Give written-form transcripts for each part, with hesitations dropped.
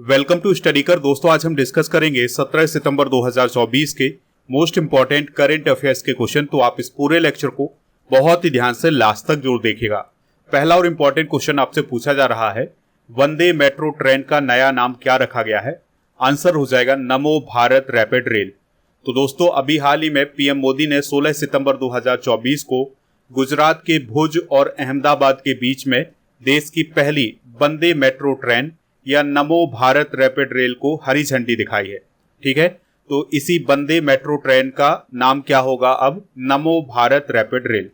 Welcome to स्टडीकर। दोस्तों आज हम डिस्कस करेंगे 17 सितंबर 2024 के मोस्ट इंपॉर्टेंट करंट अफेयर्स के क्वेश्चन। तो आप इस पूरे लेक्चर को बहुत ही ध्यान से लास्ट तक जरूर देखिएगा। पहला और इंपॉर्टेंट क्वेश्चन आपसे पूछा जा रहा है, वंदे मेट्रो ट्रेन का नया नाम क्या रखा गया है? आंसर हो जाएगा नमो भारत रैपिड रेल। तो दोस्तों अभी हाल ही में पीएम मोदी ने 16 सितंबर 2024 को गुजरात के भुज और अहमदाबाद के बीच में देश की पहली वंदे मेट्रो ट्रेन या नमो भारत रैपिड रेल को हरी झंडी दिखाई है। ठीक है, तो इसी वंदे मेट्रो ट्रेन का नाम क्या होगा अब? नमो भारत रैपिड रेल।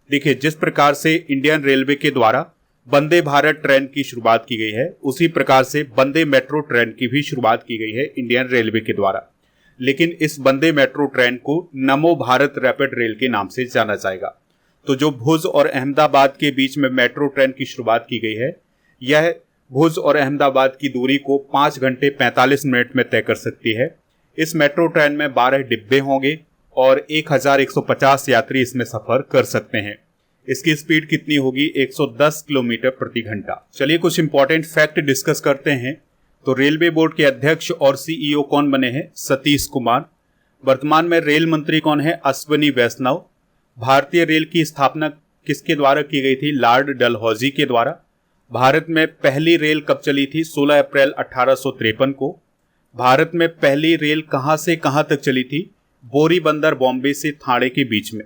देखिए, जिस प्रकार से इंडियन रेलवे के द्वारा वंदे भारत ट्रेन की शुरुआत की गई है, उसी प्रकार से वंदे मेट्रो ट्रेन की भी शुरुआत की गई है इंडियन रेलवे के द्वारा। लेकिन इस वंदे मेट्रो ट्रेन को नमो भारत रैपिड रेल के नाम से जाना जाएगा। तो जो भुज और अहमदाबाद के बीच में मेट्रो ट्रेन की शुरुआत की गई है, यह भुज और अहमदाबाद की दूरी को 5 घंटे 45 मिनट में तय कर सकती है। इस मेट्रो ट्रेन में 12 डिब्बे होंगे और 1150 यात्री इसमें सफर कर सकते हैं। इसकी स्पीड कितनी होगी? 110 किलोमीटर प्रति घंटा। चलिए कुछ इंपॉर्टेंट फैक्ट डिस्कस करते हैं। तो रेलवे बोर्ड के अध्यक्ष और सीईओ कौन बने हैं? सतीश कुमार। वर्तमान में रेल मंत्री कौन है? अश्विनी वैष्णव। भारतीय रेल की स्थापना किसके द्वारा की गई थी? लॉर्ड डलहौजी के द्वारा। भारत में पहली रेल कब चली थी? 16 अप्रैल 1853 को। भारत में पहली रेल कहां से कहां तक चली थी? बोरीबंदर बॉम्बे से थाने के बीच में।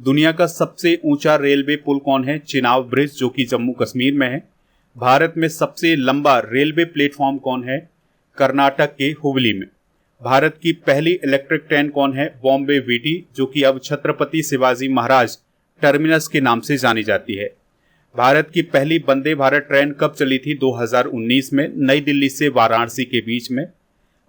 दुनिया का सबसे ऊंचा रेलवे पुल कौन है? चिनाब ब्रिज, जो कि जम्मू कश्मीर में है। भारत में सबसे लंबा रेलवे प्लेटफॉर्म कौन है? कर्नाटक के हुबली में। भारत की पहली इलेक्ट्रिक ट्रेन कौन है? बॉम्बे वीटी, जो कि अब छत्रपति शिवाजी महाराज टर्मिनस के नाम से जानी जाती है। भारत की पहली वंदे भारत ट्रेन कब चली थी? 2019 में, नई दिल्ली से वाराणसी के बीच में।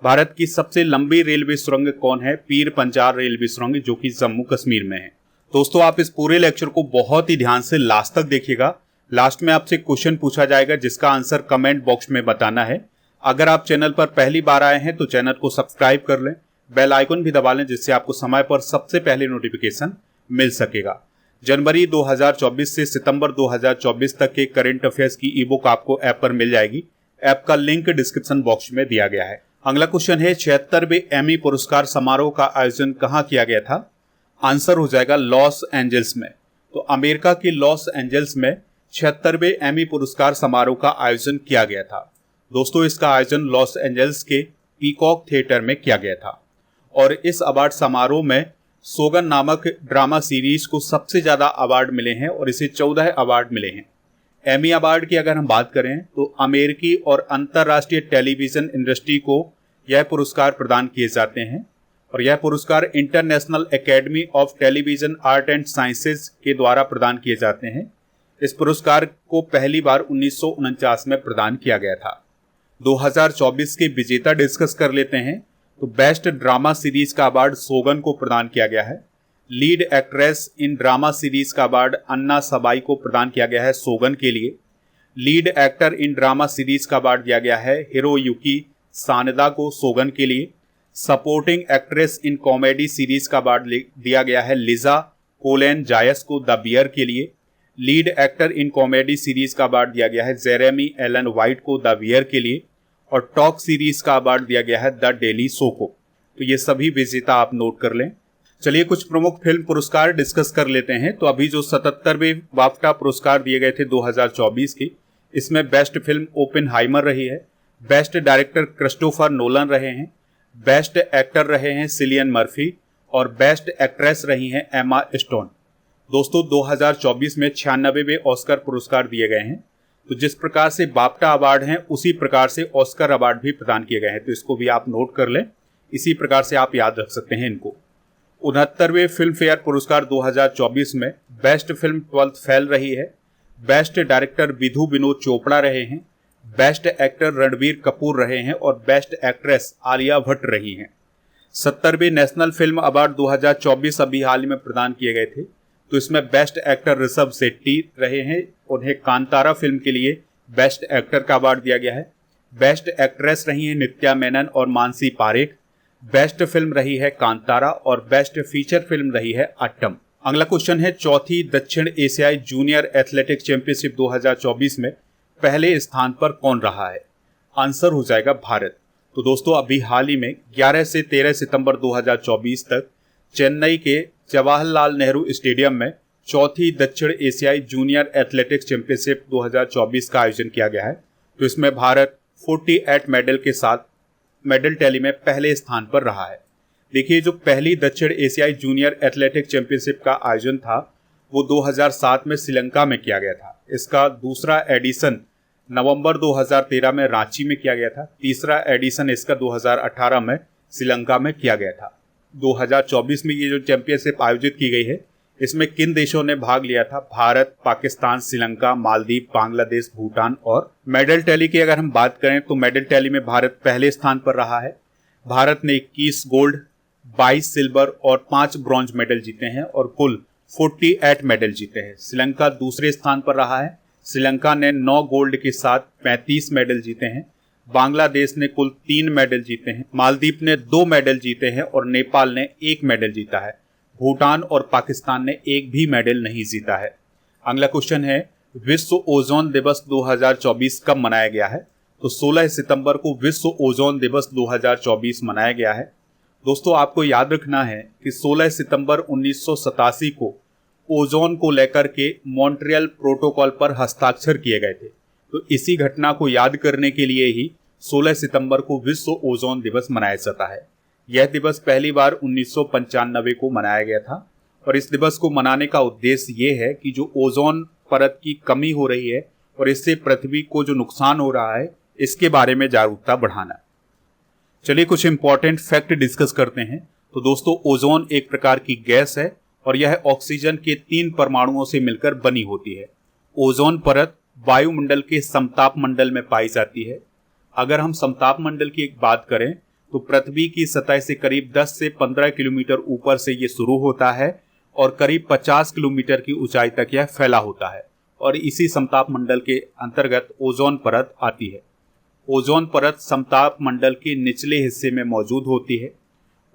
भारत की सबसे लंबी रेलवे सुरंग कौन है? पीर पंजाल रेलवे सुरंग, जो कि जम्मू कश्मीर में है। दोस्तों आप इस पूरे लेक्चर को बहुत ही ध्यान से लास्ट तक देखिएगा। लास्ट में आपसे क्वेश्चन पूछा जाएगा जिसका आंसर कमेंट बॉक्स में बताना है। अगर आप चैनल पर पहली बार आए हैं तो चैनल को सब्सक्राइब कर लें, बेल आइकन भी दबा लें, जिससे आपको समय पर सबसे पहले नोटिफिकेशन मिल सकेगा। जनवरी 2024 से सितंबर 2024 तक के करंट अफेयर्स की ई बुक आपको ऐप पर मिल जाएगी। ऐप का लिंक डिस्क्रिप्शन बॉक्स में दिया गया है। अगला क्वेश्चन है, 76वें एमी पुरस्कार समारोह का आयोजन कहां किया गया था? आंसर हो जाएगा लॉस एंजल्स में। तो अमेरिका के लॉस एंजल्स में 76वें एमी पुरस्कार समारोह का आयोजन किया गया था। दोस्तों इसका आयोजन लॉस एंजल्स के पीकॉक थिएटर में किया गया था। और इस अवार्ड समारोह में सोगन नामक ड्रामा सीरीज को सबसे ज्यादा अवार्ड मिले हैं और इसे 14 अवार्ड मिले हैं। एमी अवार्ड की अगर हम बात करें तो अमेरिकी और अंतर्राष्ट्रीय टेलीविजन इंडस्ट्री को यह पुरस्कार प्रदान किए जाते हैं और यह पुरस्कार international academy of television art and sciences के द्वारा प्रदान किए जाते हैं। इस पुरस्कार को पहली बार 1949 में प्रदान किया गया था। 2024 के विजेता डिस्कस कर लेते हैं। तो बेस्ट ड्रामा सीरीज का अवार्ड सोगन को प्रदान किया गया है। Lead actress in drama series का अवार्ड अन्ना सबाई को प्रदान किया गया है सोगन के लिए। Lead actor in drama series का अवार्ड दिया गया है हिरोयुकी सानदा को सोगन के लिए। Supporting actress in comedy series का अवार्ड दिया गया है लिजा कोलेन जायस को द बियर के लिए। Lead actor in comedy series का अवार्ड दिया गया है जेरेमी एलन वाइट को द बियर के लिए। और टॉक सीरीज का अवार्ड दिया गया है द डेली शो को। तो ये सभी विजेता आप नोट कर लें। चलिए कुछ प्रमुख फिल्म पुरस्कार डिस्कस कर लेते हैं। तो अभी जो 77वें बाफ्टा पुरस्कार दिए गए थे 2024 की, इसमें बेस्ट फिल्म ओपेनहाइमर रही है। बेस्ट डायरेक्टर क्रिस्टोफर नोलन रहे हैं। बेस्ट एक्टर रहे हैं सिलियन मर्फी और बेस्ट एक्ट्रेस रही हैं एमा स्टोन। दोस्तों 2024 में 96वें ऑस्कर पुरस्कार दिए गए हैं। तो जिस प्रकार से बाफ्टा अवार्ड हैं उसी प्रकार से ऑस्कर अवार्ड भी प्रदान किए गए हैं। तो इसको भी आप नोट कर लें, इसी प्रकार से आप याद रख सकते हैं इनको। 69वें फिल्म फेयर पुरस्कार 2024 में बेस्ट फिल्म 12th फेल रही है। बेस्ट डायरेक्टर विधु विनोद चोपड़ा रहे हैं। बेस्ट एक्टर रणबीर कपूर रहे हैं और बेस्ट एक्ट्रेस आलिया भट्ट रही हैं। 70वें नेशनल फिल्म अवार्ड 2024 अभी हाल ही में प्रदान किए गए थे। तो इसमें बेस्ट एक्टर ऋषभ शेट्टी रहे हैं। उन्हें कांतारा फिल्म के लिए बेस्ट एक्टर का अवार्ड दिया गया है। बेस्ट एक्ट्रेस रही हैं नित्या मेनन और मानसी पारेख। बेस्ट फिल्म रही है कांतारा और बेस्ट फीचर फिल्म रही है अट्टम। अगला क्वेश्चन है, चौथी दक्षिण एशियाई जूनियर एथलेटिक चैंपियनशिप 2024 में पहले स्थान पर कौन रहा है? आंसर हो जाएगा भारत। तो दोस्तों अभी हाल ही में 11 से 13 सितंबर 2024 तक चेन्नई के जवाहरलाल नेहरू स्टेडियम में चौथी दक्षिण एशियाई जूनियर एथलेटिक्स चैंपियनशिप 2024 का आयोजन किया गया है। तो इसमें भारत 48 मेडल के साथ मेडल टैली में पहले स्थान पर रहा है। देखिए, जो पहली दक्षिण एशियाई जूनियर एथलेटिक्स चैंपियनशिप का आयोजन था वो 2007 में श्रीलंका में किया गया था। इसका दूसरा एडिशन नवंबर 2013 में रांची में किया गया था। तीसरा एडिशन इसका 2018 में श्रीलंका में किया गया था। 2024 में ये जो चैंपियनशिप आयोजित की गई है इसमें किन देशों ने भाग लिया था? भारत, पाकिस्तान, श्रीलंका, मालदीव, बांग्लादेश, भूटान और मेडल टैली की अगर हम बात करें तो मेडल टैली में भारत पहले स्थान पर रहा है। भारत ने 21 गोल्ड, 22 सिल्वर और 5 ब्रॉन्ज मेडल जीते हैं और कुल 48 मेडल जीते हैं। श्रीलंका दूसरे स्थान पर रहा है। श्रीलंका ने 9 गोल्ड के साथ 35 मेडल जीते हैं। बांग्लादेश ने कुल 3 मेडल जीते हैं। मालदीव ने 2 मेडल जीते हैं और नेपाल ने 1 मेडल जीता है। भूटान और पाकिस्तान ने 1 भी मेडल नहीं जीता है। अगला क्वेश्चन है, विश्व ओजोन दिवस 2024 कब मनाया गया है? तो 16 सितंबर को विश्व ओजोन दिवस 2024 मनाया गया है। दोस्तों आपको याद रखना है कि 16 सितंबर 1987 को ओजोन को लेकर के मॉन्ट्रियल प्रोटोकॉल पर हस्ताक्षर किए गए थे। तो इसी घटना को याद करने के लिए ही 16 सितंबर को विश्व ओजोन दिवस मनाया जाता है। यह दिवस पहली बार 1995 को मनाया गया था और इस दिवस को मनाने का उद्देश्य ये है कि जो ओजोन परत की कमी हो रही है और इससे पृथ्वी को जो नुकसान हो रहा है इसके बारे में जागरूकता बढ़ाना। चलिए कुछ इंपॉर्टेंट फैक्ट डिस्कस करते हैं। तो दोस्तों ओजोन एक प्रकार की गैस है और यह ऑक्सीजन के 3 परमाणुओं से मिलकर बनी होती है। ओजोन परत वायुमंडल के समताप मंडल में पाई जाती है। अगर हम समताप मंडल की एक बात करें तो पृथ्वी की सतह से करीब 10 से 15 किलोमीटर ऊपर से ये शुरू होता है और करीब 50 किलोमीटर की ऊंचाई तक यह फैला होता है और इसी समताप मंडल के अंतर्गत ओजोन परत आती है। ओजोन परत समताप मंडल के निचले हिस्से में मौजूद होती है।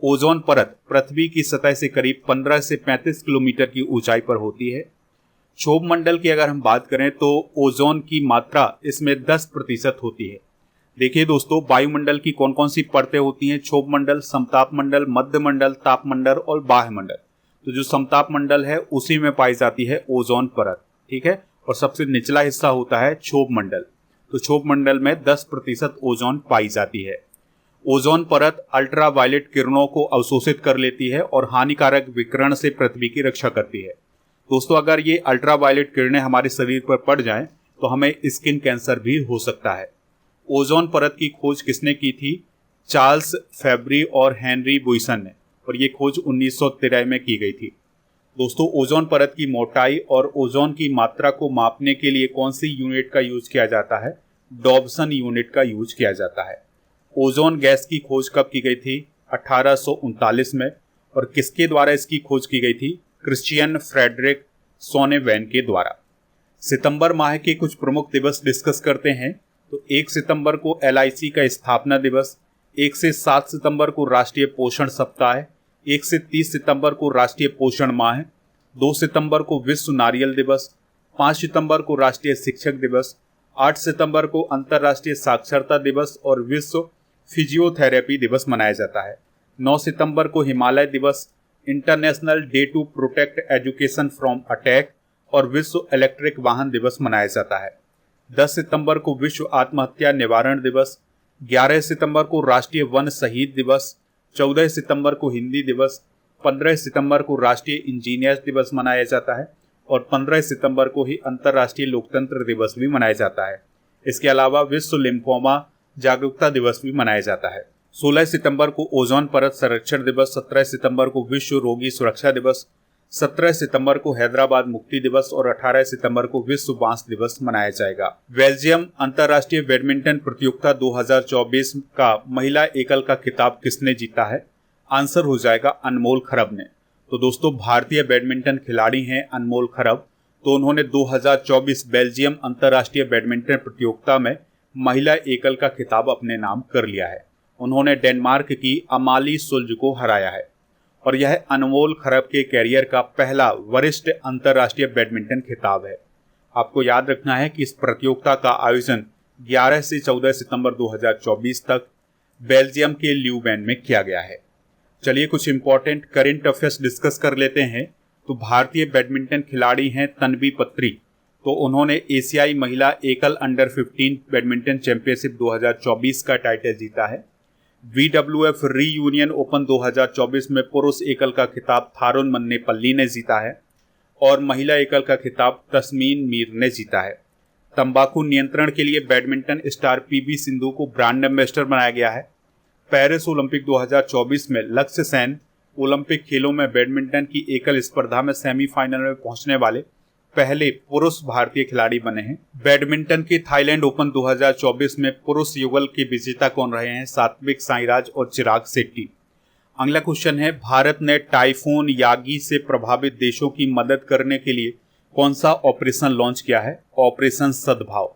ओजोन परत पृथ्वी की सतह से करीब 15 से 35 किलोमीटर की ऊंचाई पर होती है। क्षोभ मंडल की अगर हम बात करें तो ओजोन की मात्रा इसमें 10% होती है। देखिए दोस्तों, वायुमंडल की कौन कौन सी परतें होती हैं? क्षोभ मंडल, समताप मंडल, मध्य मंडल, ताप मंडल और बाह्य मंडल। तो जो समताप मंडल है उसी में पाई जाती है ओजोन परत, ठीक है। और सबसे निचला हिस्सा होता है क्षोभ मंडल। तो क्षोभ मंडल में 10% ओजोन पाई जाती है। ओजोन परत अल्ट्रावायलेट किरणों को अवशोषित कर लेती है और हानिकारक विकिरण से पृथ्वी की रक्षा करती है। दोस्तों अगर ये अल्ट्रावायलेट किरणें हमारे शरीर पर पड़ जाएं तो हमें स्किन कैंसर भी हो सकता है। ओजोन परत की खोज किसने की थी? चार्ल्स फैब्री और हेनरी बुइसन ने, और ये खोज 1913 में की गई थी। दोस्तों ओजोन परत की मोटाई और ओजोन की मात्रा को मापने के लिए कौन सी यूनिट का यूज किया जाता है? डॉब्सन यूनिट का यूज किया जाता है। ओजोन गैस की खोज कब की गई थी? 1839 में। और किसके द्वारा इसकी खोज की गई थी? क्रिश्चियन फ्रेडरिक सोनेवेन के द्वारा। सितंबर माह के कुछ प्रमुख दिवस डिस्कस करते हैं। तो 1 सितंबर को LIC का स्थापना दिवस, 1 से 7 सितंबर को राष्ट्रीय पोषण सप्ताह, 1 से 30 सितंबर को राष्ट्रीय पोषण माह, 2 सितंबर को विश्व नारियल दिवस, 5 सितंबर को राष्ट्रीय शिक्षक दिवस, 8 सितंबर को अंतर्राष्ट्रीय साक्षरता दिवस और विश्व फिजियोथेरेपी दिवस मनाया जाता है। 9 सितंबर को हिमालय दिवस, international day to protect education from attack और विश्व इलेक्ट्रिक वाहन दिवस मनाया जाता है। 10 सितंबर को विश्व आत्महत्या निवारण दिवस, 11 सितंबर को राष्ट्रीय वन शहीद दिवस, 14 सितंबर को हिंदी दिवस, 15 सितंबर को राष्ट्रीय इंजीनियर्स दिवस मनाया जाता है और 15 सितंबर को ही अंतर्राष्ट्रीय लोकतंत्र दिवस भी मनाया जाता है। इसके अलावा विश्व लिम्फोमा जागरूकता दिवस भी मनाया जाता है। 16 सितंबर को ओजोन परत संरक्षण दिवस, 17 सितंबर को विश्व रोगी सुरक्षा दिवस, 17 सितंबर को हैदराबाद मुक्ति दिवस और 18 सितंबर को विश्व बांस दिवस मनाया जाएगा। बेल्जियम अंतर्राष्ट्रीय बैडमिंटन प्रतियोगिता 2024 का महिला एकल का खिताब किसने जीता है? आंसर हो जाएगा अनमोल खरब ने। तो दोस्तों भारतीय बैडमिंटन खिलाड़ी हैं अनमोल खरब। तो उन्होंने 2024 बेल्जियम अंतर्राष्ट्रीय बैडमिंटन प्रतियोगिता में महिला एकल का खिताब अपने नाम कर लिया है। उन्होंने डेनमार्क की अमाली सुल्ज को हराया है और यह अनमोल खरब के कैरियर का पहला वरिष्ठ अंतर्राष्ट्रीय बैडमिंटन खिताब है। आपको याद रखना है कि इस प्रतियोगिता का आयोजन 11 से 14 सितंबर 2024 तक बेल्जियम के ल्यूबेन में किया गया है। चलिए कुछ इंपॉर्टेंट करंट अफेयर्स डिस्कस कर लेते हैं। तो भारतीय बैडमिंटन खिलाड़ी हैं तन्वी पत्री। तो उन्होंने एशियाई महिला एकल अंडर 15 बैडमिंटन चैंपियनशिप 2024 का टाइटल जीता है। VWF रीयूनियन ओपन 2024 में पुरुष एकल का खिताब थारुन मन्नेपल्ली ने जीता है और महिला एकल का खिताब तस्मीन मीर ने जीता है। तंबाकू नियंत्रण के लिए बैडमिंटन स्टार PV सिंधु को ब्रांड एम्बेसडर बनाया गया है। पेरिस ओलंपिक 2024 में लक्ष्य सेन ओलंपिक खेलों में बैडमिंटन की एकल स्पर्धा में सेमीफाइनल में पहुंचने वाले पहले पुरुष भारतीय खिलाड़ी बने हैं। बैडमिंटन के थाईलैंड ओपन 2024 में पुरुष युगल के विजेता कौन रहे हैं? सात्विक साईराज और चिराग शेट्टी। अगला क्वेश्चन है, भारत ने टाइफून यागी से प्रभावित देशों की मदद करने के लिए कौन सा ऑपरेशन लॉन्च किया है? ऑपरेशन सद्भाव।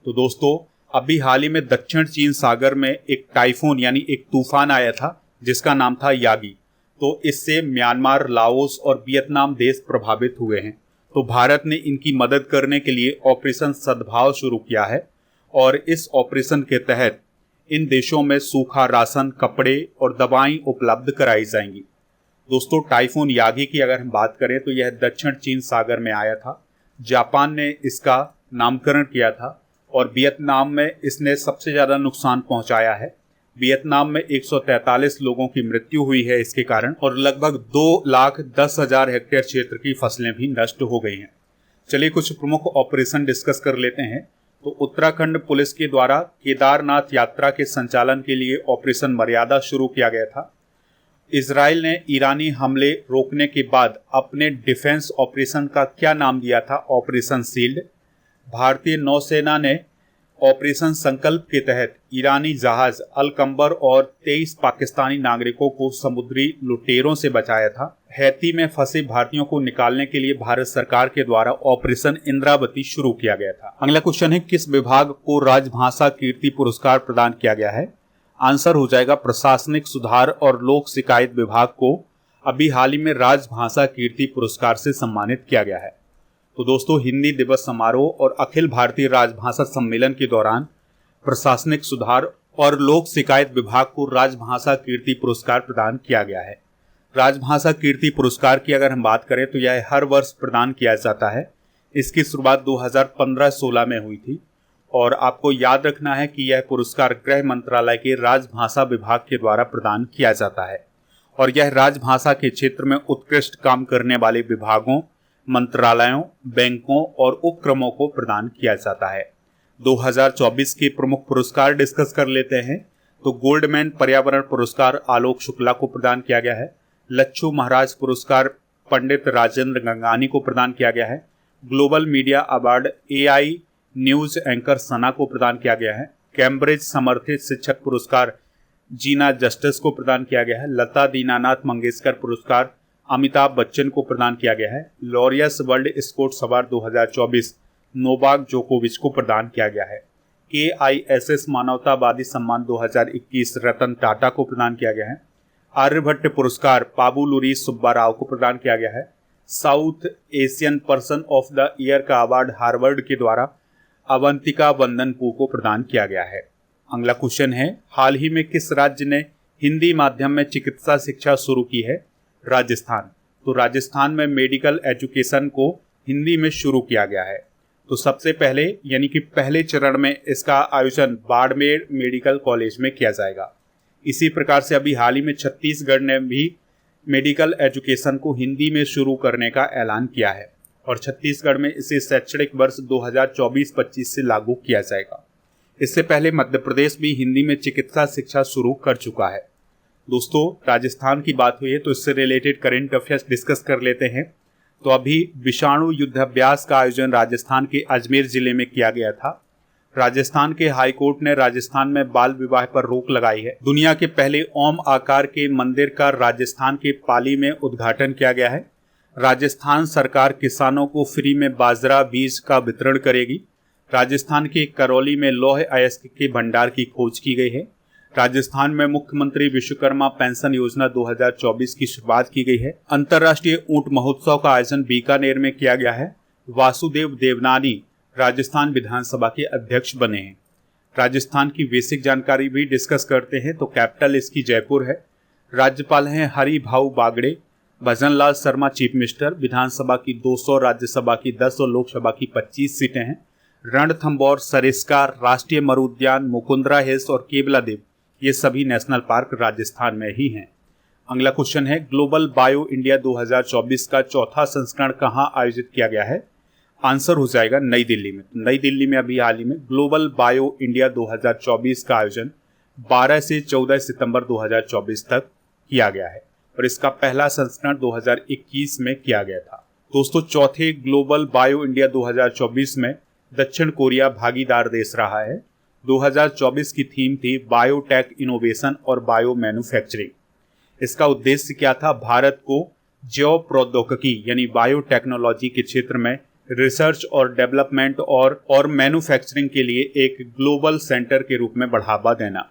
तो दोस्तों अभी हाल ही में दक्षिण चीन सागर में एक टाइफून यानी एक तूफान आया था जिसका नाम था यागी। तो इससे म्यांमार, लाओस और वियतनाम देश प्रभावित हुए हैं। तो भारत ने इनकी मदद करने के लिए ऑपरेशन सद्भाव शुरू किया है और इस ऑपरेशन के तहत इन देशों में सूखा राशन, कपड़े और दवाएं उपलब्ध कराई जाएंगी। दोस्तों टाइफून यागी की अगर हम बात करें तो यह दक्षिण चीन सागर में आया था। जापान ने इसका नामकरण किया था और वियतनाम में इसने सबसे ज़्यादा नुकसान पहुंचाया है। वियतनाम में 143 लोगों की मृत्यु हुई है इसके कारण और लगभग 2,10,000 हेक्टेयर क्षेत्र की फसलें भी नष्ट हो गई हैं। चलिए कुछ प्रमुख ऑपरेशन डिस्कस कर लेते हैं। तो उत्तराखंड पुलिस के द्वारा केदारनाथ यात्रा के संचालन के लिए ऑपरेशन मर्यादा शुरू किया गया था। इजराइल ने ईरानी हमले रोकने के बाद अपने डिफेंस ऑपरेशन का क्या नाम दिया था? Operation shield. भारतीय नौसेना ने ऑपरेशन संकल्प के तहत ईरानी जहाज अलकंबर और 23 पाकिस्तानी नागरिकों को समुद्री लुटेरों से बचाया था। हैती में फंसे भारतीयों को निकालने के लिए भारत सरकार के द्वारा ऑपरेशन इंद्रावती शुरू किया गया था। अगला क्वेश्चन है, किस विभाग को राजभाषा कीर्ति पुरस्कार प्रदान किया गया है? आंसर हो जाएगा प्रशासनिक सुधार और लोक शिकायत विभाग को अभी हाल ही में राजभाषा कीर्ति पुरस्कार से सम्मानित किया गया है। तो दोस्तों हिंदी दिवस समारोह और अखिल भारतीय राजभाषा सम्मेलन के दौरान प्रशासनिक सुधार और लोक शिकायत विभाग को राजभाषा कीर्ति पुरस्कार प्रदान किया गया है। राजभाषा कीर्ति पुरस्कार की अगर हम बात करें तो यह हर वर्ष प्रदान किया जाता है। इसकी शुरुआत 2015-16 में हुई थी और आपको याद रखना है कि यह पुरस्कार गृह मंत्रालय के राजभाषा विभाग के द्वारा प्रदान किया जाता है और यह राजभाषा के क्षेत्र में उत्कृष्ट काम करने वाले विभागों, मंत्रालयों, बैंकों और उपक्रमों को प्रदान किया जाता है। 2024 के प्रमुख पुरस्कार डिस्कस कर लेते हैं। तो गोल्डमैन पर्यावरण पुरस्कार आलोक शुक्ला को प्रदान किया गया है। लच्छू महाराज पुरस्कार पंडित राजेंद्र गंगानी को प्रदान किया गया है। Global media award AI news anchor Sana को प्रदान किया गया है। कैम्ब्रिज समर्थित शिक्षक पुरस्कार जीना जस्टिस को प्रदान किया गया है। लता दीनानाथ मंगेशकर पुरस्कार अमिताभ बच्चन को प्रदान किया गया है। Laureus world sports award 2024 Novak जोकोविच को प्रदान किया गया है। KISS मानवतावादी सम्मान 2021 रतन टाटा को प्रदान किया गया है। आर्यभट्ट पुरस्कार पाबुलुरी सुब्बा राव को प्रदान किया गया है। South Asian person of the year का अवार्ड हार्वर्ड के द्वारा अवंतिका वंदनपू को प्रदान किया गया है। अगला क्वेश्चन है, हाल ही में किस राज्य ने हिंदी माध्यम में चिकित्सा शिक्षा शुरू की है? राजस्थान। तो राजस्थान में मेडिकल एजुकेशन को हिंदी में शुरू किया गया है। तो सबसे पहले यानी कि पहले चरण में इसका आयोजन बाड़मेर मेडिकल कॉलेज में किया जाएगा। इसी प्रकार से अभी हाल ही में छत्तीसगढ़ ने भी मेडिकल एजुकेशन को हिंदी में शुरू करने का ऐलान किया है और छत्तीसगढ़ में इसे शैक्षणिक वर्ष 2024-25 से लागू किया जाएगा। इससे पहले मध्य प्रदेश भी हिंदी में चिकित्सा शिक्षा शुरू कर चुका है। दोस्तों राजस्थान की बात हुई है तो इससे रिलेटेड करंट अफेयर्स डिस्कस कर लेते हैं। तो अभी विषाणु युद्धाभ्यास का आयोजन राजस्थान के अजमेर जिले में किया गया था। राजस्थान के हाई कोर्ट ने राजस्थान में बाल विवाह पर रोक लगाई है। दुनिया के पहले ओम आकार के मंदिर का राजस्थान के पाली में उद्घाटन किया गया है। राजस्थान सरकार किसानों को फ्री में बाजरा बीज का वितरण करेगी। राजस्थान के करौली में लौह अयस्क के भंडार की खोज की गई है। राजस्थान में मुख्यमंत्री विश्वकर्मा पेंशन योजना 2024 की शुरुआत की गई है। अंतर्राष्ट्रीय ऊंट महोत्सव का आयोजन बीकानेर में किया गया है। वासुदेव देवनानी राजस्थान विधानसभा के अध्यक्ष बने हैं। राजस्थान की बेसिक जानकारी भी डिस्कस करते हैं। तो कैपिटल इसकी जयपुर है। राज्यपाल हैं हरि भाऊ बागड़े। Bhajanlal Sharma chief minister. विधानसभा की 200, राज्यसभा की 10 और लोकसभा की 25 सीटें हैं। रणथंभौर, सरिस्का, राष्ट्रीय मरु उद्यान, मुकुंदरा हिल्स और केवलादेव ये सभी नेशनल पार्क राजस्थान में ही हैं। अगला क्वेश्चन है ग्लोबल बायो इंडिया 2024 का चौथा संस्करण कहां आयोजित किया गया है? आंसर हो जाएगा नई दिल्ली में। नई दिल्ली में अभी हाल ही में ग्लोबल बायो इंडिया 2024 का आयोजन 12 से 14 सितंबर 2024 तक किया गया है और इसका पहला संस्करण 2021 में किया गया था। दोस्तों, चौथे ग्लोबल बायो इंडिया 2024 में दक्षिण कोरिया भागीदार देश रहा है। 2024 की थीम थी बायोटेक इनोवेशन और बायो मैन्युफैक्चरिंग। इसका उद्देश्य क्या था? भारत को जैव प्रौद्योगिकी यानी बायोटेक्नोलॉजी के क्षेत्र में रिसर्च और डेवलपमेंट और मैन्युफैक्चरिंग के लिए एक ग्लोबल सेंटर के रूप में बढ़ावा देना।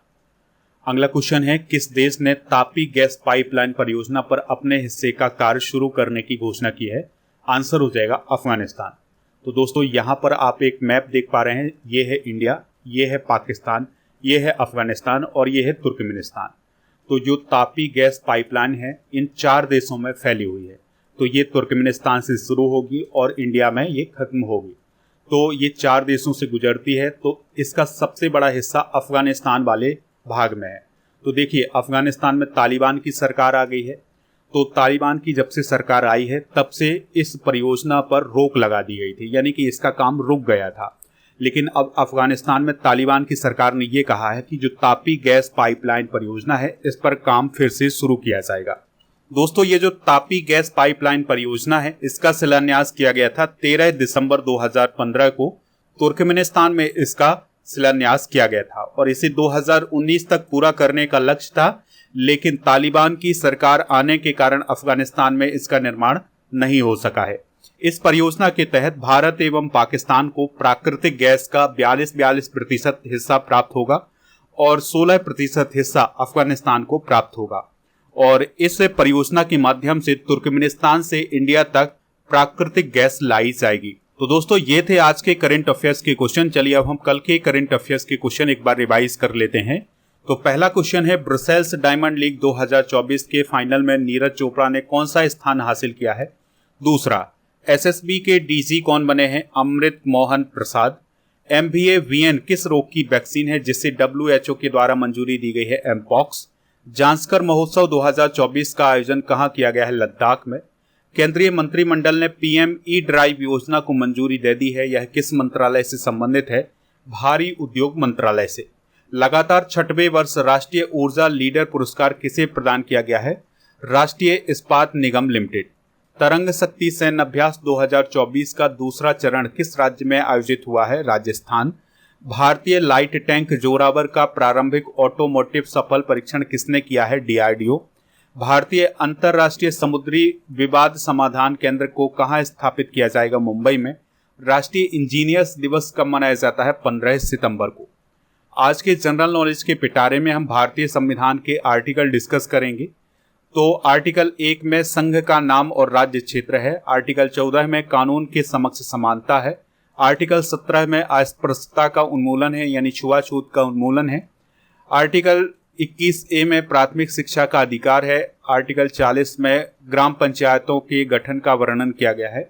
अगला क्वेश्चन है किस देश ने तापी गैस पाइपलाइन परियोजना पर अपने हिस्से का कार्य शुरू करने की घोषणा की है? आंसर हो जाएगा अफगानिस्तान। तो दोस्तों, यहाँ पर आप एक मैप देख पा रहे हैं। ये है इंडिया, ये है पाकिस्तान, ये है अफगानिस्तान और ये है तुर्कमेनिस्तान। तो जो तापी गैस पाइपलाइन है इन 4 देशों में फैली हुई है। तो ये तुर्कमेनिस्तान से शुरू होगी और इंडिया में ये खत्म होगी। तो ये 4 देशों से गुजरती है। तो इसका सबसे बड़ा हिस्सा अफगानिस्तान वाले भाग में है। तो देखिए, अफगानिस्तान में तालिबान की सरकार आ गई है। तो तालिबान की जब से सरकार आई है तब से इस परियोजना पर रोक लगा दी गई थी, यानी कि इसका काम रुक गया था। लेकिन अब अफगानिस्तान में तालिबान की सरकार ने ये कहा है कि जो तापी गैस पाइपलाइन परियोजना है इस पर काम फिर से शुरू किया जाएगा। दोस्तों, ये जो तापी गैस पाइपलाइन परियोजना है इसका शिलान्यास किया गया था 13 दिसंबर 2015 को। तुर्कमेनिस्तान में इसका शिलान्यास किया गया था और इसे 2019 तक पूरा करने का लक्ष्य था, लेकिन तालिबान की सरकार आने के कारण अफगानिस्तान में इसका निर्माण नहीं हो सका है। इस परियोजना के तहत भारत एवं पाकिस्तान को प्राकृतिक गैस का 42% हिस्सा प्राप्त होगा और 16% हिस्सा अफगानिस्तान को प्राप्त होगा और इस परियोजना के माध्यम से तुर्कमेनिस्तान से इंडिया तक प्राकृतिक गैस लाई जाएगी। तो दोस्तों, ये थे आज के करंट अफेयर्स के क्वेश्चन। चलिए अब हम कल के करंट अफेयर्स के क्वेश्चन एक बार रिवाइज कर लेते हैं। तो पहला क्वेश्चन है ब्रसेल्स डायमंड लीग 2024 के फाइनल में नीरज चोपड़ा ने कौन सा स्थान हासिल किया है? दूसरा, एसएसबी के डीजी कौन बने हैं? अमृत मोहन प्रसाद। MVA-VN किस रोग की वैक्सीन है जिसे WHO के द्वारा मंजूरी दी गई है? एमपॉक्स। जांस्कर महोत्सव 2024 का आयोजन कहां किया गया है? लद्दाख में। केंद्रीय मंत्रिमंडल ने PM E-ड्राइव योजना को मंजूरी दे दी है। यह किस मंत्रालय से संबंधित है? भारी उद्योग मंत्रालय से। लगातार 6वें वर्ष राष्ट्रीय ऊर्जा लीडर पुरस्कार किसे प्रदान किया गया है? राष्ट्रीय इस्पात निगम लिमिटेड। तरंग शक्ति सैन्य अभ्यास 2024 का दूसरा चरण किस राज्य में आयोजित हुआ है? राजस्थान। भारतीय लाइट टैंक जोरावर का प्रारंभिक ऑटोमोटिव सफल परीक्षण किसने किया है? DRDO। भारतीय अंतर्राष्ट्रीय समुद्री विवाद समाधान केंद्र को कहां स्थापित किया जाएगा? मुंबई में। राष्ट्रीय इंजीनियर्स दिवस कब मनाया जाता है? 15 सितंबर को। आज के जनरल नॉलेज के पिटारे में हम भारतीय संविधान के आर्टिकल डिस्कस करेंगे। तो आर्टिकल 1 में संघ का नाम और राज्य क्षेत्र है। आर्टिकल 14 में कानून के समक्ष समानता है। आर्टिकल 17 में अस्पृश्यता का उन्मूलन है, यानी छुआछूत का उन्मूलन है। आर्टिकल 21A में प्राथमिक शिक्षा का अधिकार है। आर्टिकल 40 में ग्राम पंचायतों के गठन का वर्णन किया गया है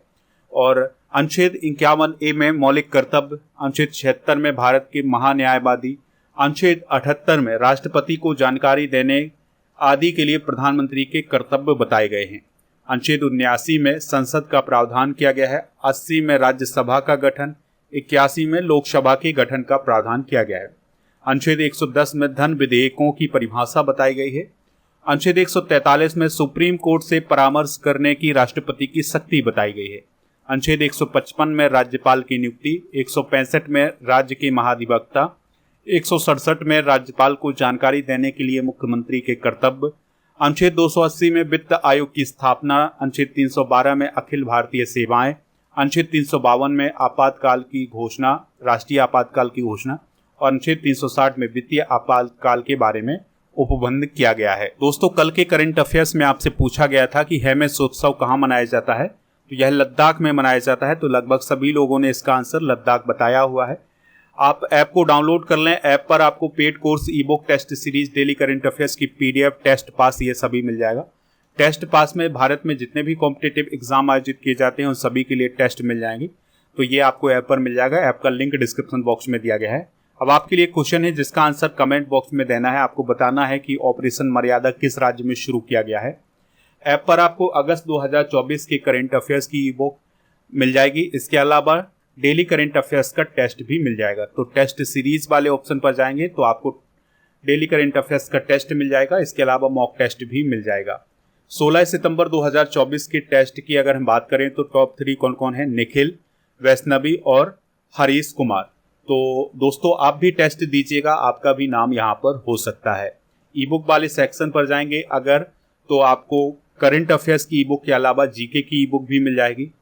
और अनुच्छेद 51A में मौलिक कर्तव्य, अनुच्छेद 76 में भारत के महान्यायवादी, अनुच्छेद 78 में राष्ट्रपति को जानकारी देने आदि के लिए प्रधानमंत्री के कर्तव्य बताए गए हैं। अनुच्छेद 79 में संसद का प्रावधान किया गया है। 80 में राज्यसभा का गठन, 81 में लोकसभा के गठन का प्रावधान किया गया है। अनुच्छेद 110 में धन विधेयकों की परिभाषा बताई गई है। अनुच्छेद 143 में सुप्रीम कोर्ट से परामर्श करने की राष्ट्रपति की शक्ति बताई गई है। अनुच्छेद 155 में राज्यपाल की नियुक्ति, 165 में राज्य के महाधिवक्ता, 167 में राज्यपाल को जानकारी देने के लिए मुख्यमंत्री के कर्तव्य, अनुच्छेद 280 में वित्त आयोग की स्थापना, अनुच्छेद 312 में अखिल भारतीय सेवाएं, अनुच्छेद 352 में आपातकाल की घोषणा, राष्ट्रीय आपातकाल की घोषणा और अनुच्छेद 360 में वित्तीय आपातकाल के बारे में उपबंध किया गया है। दोस्तों, कल के करंट अफेयर्स में आपसे पूछा गया था कि हेमस उत्सव कहाँ मनाया जाता है, तो यह लद्दाख में मनाया जाता है। तो लगभग सभी लोगों ने इसका आंसर लद्दाख बताया हुआ है। आप ऐप को डाउनलोड कर लें। ऐप पर आपको paid course, e book, test series, daily current affairs की PDF, टेस्ट पास, ये सभी मिल जाएगा। टेस्ट पास में भारत में जितने भी कॉम्पिटिटिव एग्जाम आयोजित किए जाते हैं उन सभी के लिए टेस्ट मिल जाएंगे। तो ये आपको ऐप पर मिल जाएगा। ऐप का लिंक डिस्क्रिप्शन बॉक्स में दिया गया है। अब आपके लिए क्वेश्चन है जिसका आंसर कमेंट बॉक्स में देना है। आपको बताना है कि ऑपरेशन मर्यादा किस राज्य में शुरू किया गया है। ऐप पर आपको अगस्त 2024 के करंट अफेयर्स की ई बुक मिल जाएगी। इसके अलावा डेली करंट अफेयर्स का टेस्ट भी मिल जाएगा। तो टेस्ट सीरीज वाले ऑप्शन पर जाएंगे तो आपको डेली करंट अफेयर्स का टेस्ट मिल जाएगा। इसके अलावा मॉक टेस्ट भी मिल जाएगा। 16 सितंबर 2024 के टेस्ट की अगर हम बात करें तो टॉप 3 कौन कौन है? निखिल, वैष्णवी और हरीश कुमार। तो दोस्तों आप भी टेस्ट दीजिएगा, आपका भी नाम यहाँ पर हो सकता है। ई बुक वाले सेक्शन पर जाएंगे अगर, तो आपको करंट अफेयर्स की ई बुक के अलावा जीके की ई बुक भी मिल जाएगी।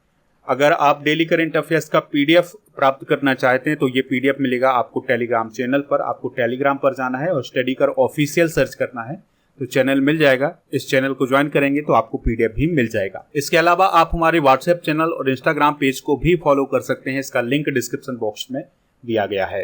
अगर आप डेली करंट अफेयर्स का PDF प्राप्त करना चाहते हैं तो ये PDF मिलेगा आपको टेलीग्राम चैनल पर। आपको टेलीग्राम पर जाना है और स्टडी कर ऑफिशियल सर्च करना है तो चैनल मिल जाएगा। इस चैनल को ज्वाइन करेंगे तो आपको PDF भी मिल जाएगा। इसके अलावा आप हमारे व्हाट्सएप चैनल और इंस्टाग्राम पेज को भी फॉलो कर सकते हैं। इसका लिंक डिस्क्रिप्शन बॉक्स में दिया गया है।